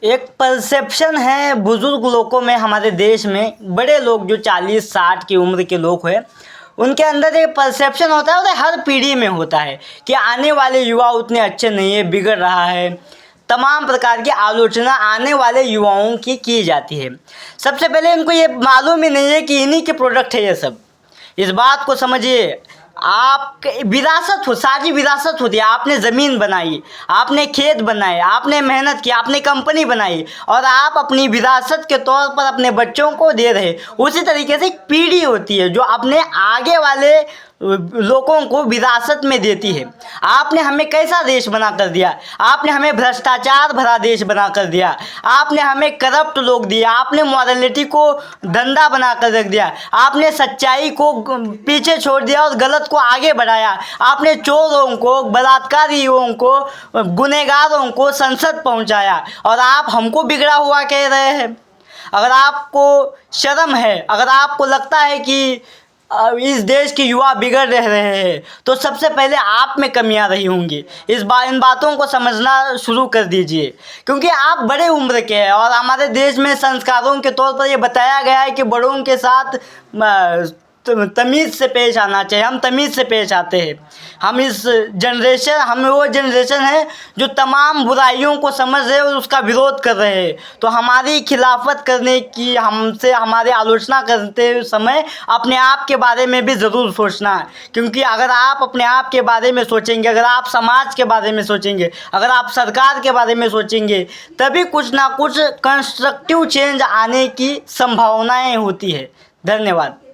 एक परसेप्शन है बुजुर्ग लोगों में, हमारे देश में बड़े लोग जो 40-60 की उम्र के लोग हैं, उनके अंदर एक परसेप्शन होता है और हर पीढ़ी में होता है कि आने वाले युवा उतने अच्छे नहीं है, बिगड़ रहा है। तमाम प्रकार की आलोचना आने वाले युवाओं की जाती है। सबसे पहले इनको ये मालूम ही नहीं है कि इन्हीं के प्रोडक्ट है ये सब। इस बात को समझिए, आप विरासत हो, सारी विरासत होती है। आपने ज़मीन बनाई, आपने खेत बनाए, आपने मेहनत की, आपने कंपनी बनाई और आप अपनी विरासत के तौर पर अपने बच्चों को दे रहे। उसी तरीके से एक पीढ़ी होती है जो अपने आगे वाले लोगों को विरासत में देती है। आपने हमें कैसा देश बना कर दिया? आपने हमें भ्रष्टाचार भरा देश बना कर दिया, आपने हमें करप्ट लोग दिया, आपने मॉरलिटी को धंधा बना कर रख दिया, आपने सच्चाई को पीछे छोड़ दिया और गलत को आगे बढ़ाया, आपने चोरों को, बलात्कारियों को, गुनहगारों को संसद पहुंचाया और आप हमको बिगड़ा हुआ कह रहे हैं। अगर आपको शर्म है, अगर आपको लगता है कि इस देश के युवा बिगड़ रहे हैं, तो सबसे पहले आप में कमियां रही होंगी। इन बातों को समझना शुरू कर दीजिए, क्योंकि आप बड़े उम्र के हैं और हमारे देश में संस्कारों के तौर पर ये बताया गया है कि बड़ों के साथ तमीज़ से पेश आना चाहिए। हम तमीज़ से पेश आते हैं। हम वो जनरेशन है जो तमाम बुराइयों को समझ रहे और उसका विरोध कर रहे हैं। तो हमारी खिलाफत करने की, हमसे हमारे आलोचना करते समय अपने आप के बारे में भी ज़रूर सोचना है, क्योंकि अगर आप अपने आप के बारे में सोचेंगे, अगर आप समाज के बारे में सोचेंगे, अगर आप सरकार के बारे में सोचेंगे, तभी कुछ ना कुछ कंस्ट्रक्टिव चेंज आने की संभावनाएं होती है। धन्यवाद।